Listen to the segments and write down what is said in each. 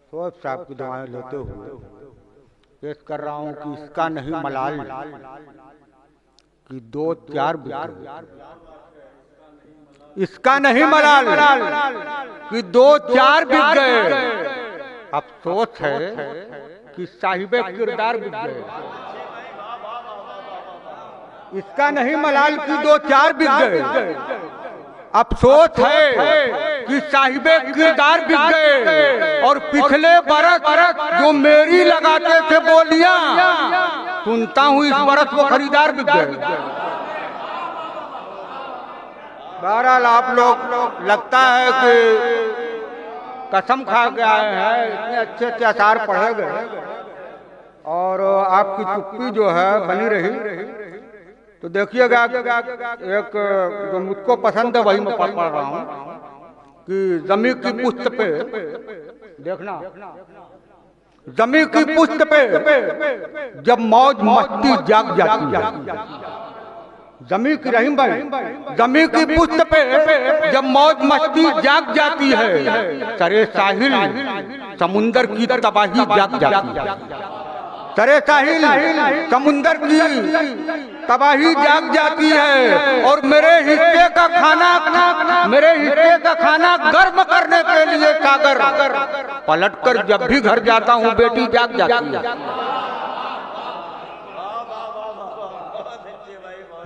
सोच साहब की दवाएं लेते हुए पेश कर रहा हूं कि इसका नहीं मलाल कि दो चार बिक गए। इसका नहीं मलाल कि दो चार बिक गए। अफसोस है कि साहिबे किरदार बिक गए। इसका नहीं मलाल कि दो चार बिक गए। अफसोस है कि साहिबे किरदार बिक गए। और पिछले बरस जो मेरी लगाते थे बोलियां, सुनता हूं इस बरस वो खरीदार बिक गए। बहरहाल आप लोग लगता है कि कसम खा के आए हैं, इतने अच्छे अच्छे अशार पढ़े गए और आपकी चुप्पी जो है बनी रही। तो देखिएगा एक जो मुझको पसंद है वही मैं पढ़ रहा हूँ कि जमी की पुष्ट पे देखना, जमी की पुष्ट पे जब मौज मस्ती जाग जाती है। जमी की रहीम भाई, जमी की पुष्ट पे जब मौज मस्ती जाग जाती है, सरे साहिल समुंदर की तबाही जाग जाती है। सरे साहिल समुंदर की तबाही जाग जाती है। और मेरे हिस्से का खाना गर्म करने के लिए सागर पलटकर जब भी घर जाता हूँ बेटी जाग जाती है।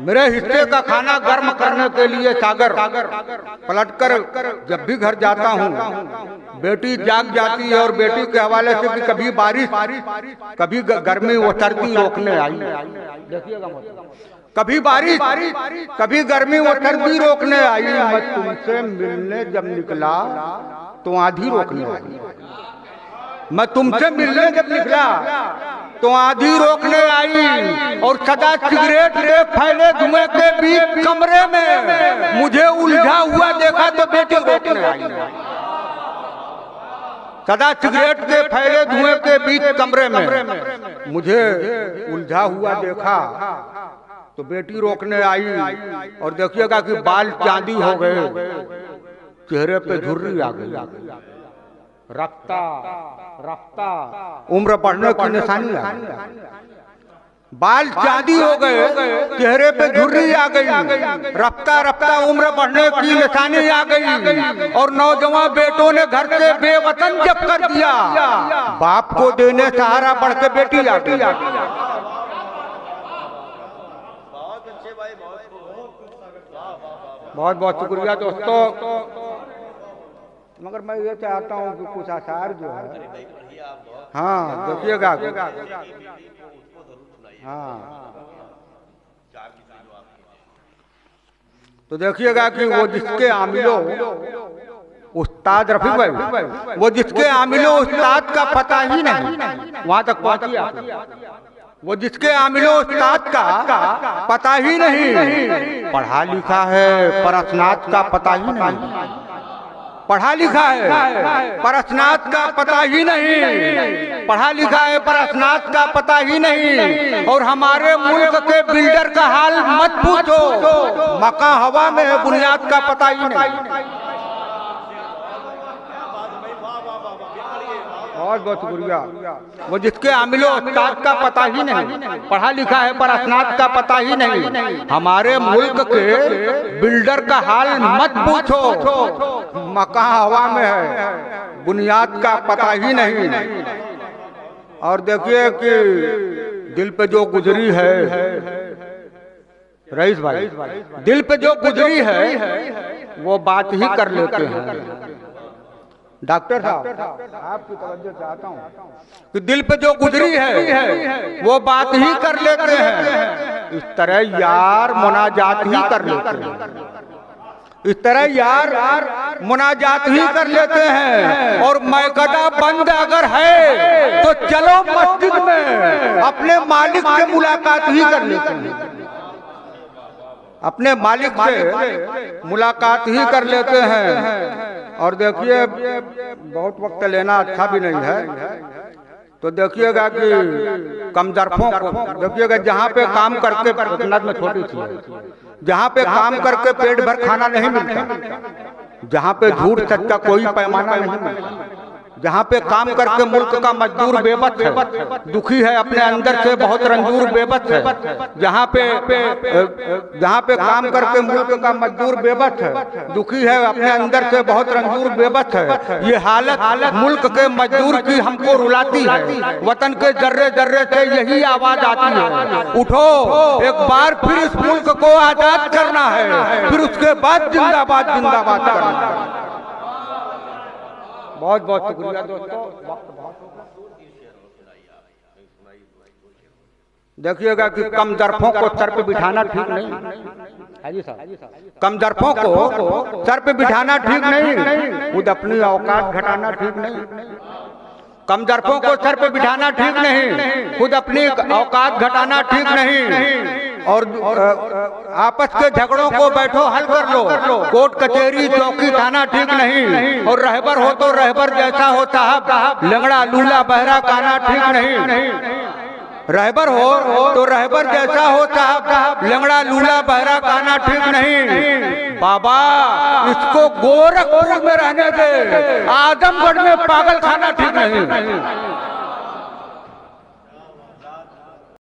मेरे हिस्से का खाना गर्म करने के लिए सागर पलटकर जब भी घर जाता हूँ बेटी जाग जाती है। और बेटी के हवाले से भी कभी बारिश, कभी गर्मी वो सर्दी रोकने आई। देखिएगा, कभी बारिश, कभी गर्मी वो सर्दी रोकने आई। मैं तुमसे मिलने जब निकला तो आंधी रोकने आई। मैं तुमसे मिलने जब निकला तो आंधी रोकने आई। और सदा सिगरेट के फैले धुएं के बीच कमरे में मुझे उलझा हुआ देखा तो बेटी रोकने आई। सदा सिगरेट के फैले धुएं के बीच कमरे में मुझे उलझा हुआ देखा तो बेटी रोकने आई। और देखिएगा कि बाल चांदी हो गए, चेहरे पे झुर्री आ गई। रफ्ता रफ्ता उम्र बढ़ने की निशानी आ गई। बाल चांदी हो गए, चेहरे पे झुर्री आ गई। रफ्ता रफ्ता उम्र बढ़ने की निशानी आ गई। और नौजवान बेटों ने घर से बेवतन जब कर दिया, बाप को देने सहारा बढ़ के बेटी आ गई। बहुत बहुत शुक्रिया दोस्तों। मगर मैं ये चाहता हूँ कि कुछ आसार जो है, हाँ देखिएगा, हाँ तो देखिएगा कि वो जिसके आमिलो उस्ताद रफीक भाई, वो जिसके आमिलो उस्ताद का पता ही नहीं, वहां तक पहुंचिए। वो जिसके आमिलो उस्ताद का पता ही नहीं, पढ़ा लिखा है पर स्नात का पता ही नहीं। पढ़ा लिखा है पर स्नात का पता ही नहीं। पढ़ा लिखा है पर स्नात का पता ही नहीं। और हमारे मुल्क के बिल्डर का हाल मत पूछो, मकान हवा में है, बुनियाद का पता ही नहीं। बहुत बहुत शुक्रिया। वो जिसके आमिलो उस्ताद का पता ही नहीं, पढ़ा लिखा है पर स्नात का पता ही नहीं। हमारे मुल्क के बिल्डर का हाल मत पूछो, मकान हवा में है, बुनियाद का पता ही नहीं। और देखिए कि दिल पे जो गुजरी है रईस भाई, दिल पे जो गुजरी है वो बात ही कर लेते हैं। डॉक्टर साहब आपकी तवज्जो चाहता हूँ कि दिल पे जो गुजरी है वो बात ही कर लेते हैं। इस तरह यार मुनाजात ही कर लेते हैं। इस तरह यार मुनाजात ही कर लेते हैं। और मैकदा बंद अगर है तो चलो मस्जिद में अपने मालिक से मुलाकात ही कर लेते हैं। अपने मालिक से मुलाकात ही कर लेते हैं। और देखिए बहुत वक्त लेना अच्छा भी नहीं है, तो देखिएगा कि कमजरफों को देखिएगा, जहाँ पे काम करके में छोटी थी, जहाँ पे काम करके पेट भर खाना नहीं मिलता, जहाँ पे झूठ सच का कोई पैमाना नहीं मिलता, जहाँ पे काम करके मुल्क का मजदूर बेबस है, दुखी है, अपने अंदर से बहुत रंजूर बेबस है। जहाँ पे काम करके मुल्क का मजदूर बेबस है, दुखी है, अपने अंदर से बहुत रंजूर बेबस है। ये हालत मुल्क के मजदूर की हमको रुलाती है। वतन के जर्रे जर्रे से यही आवाज आती है, उठो एक बार फिर इस मुल्क को आजाद करना है, फिर उसके बाद जिंदाबाद जिंदाबाद करना है। बहुत बहुत शुक्रिया दोस्तों। देखिएगा कि कम दर्फों को सर पे बिठाना ठीक नहीं है जी साहब, कम दर्फों को सर पे बिठाना ठीक नहीं, खुद अपनी औकात घटाना ठीक नहीं। कम दर्फों को सर पे बिठाना ठीक नहीं, खुद अपनी औकात घटाना ठीक नहीं। और आपस के झगड़ों को बैठो हल कर लो, कोर्ट कचहरी चौकी थाना ठीक नहीं। और रहबर हो तो रहबर जैसा हो साहब, लंगड़ा लूला बहरा काना ठीक नहीं। रहबर हो तो रहबर जैसा हो साहब, लंगड़ा लूला बहरा काना ठीक नहीं। बाबा इसको गोरखपुर में रहने दे, आजमगढ़ में पागल खाना ठीक नहीं।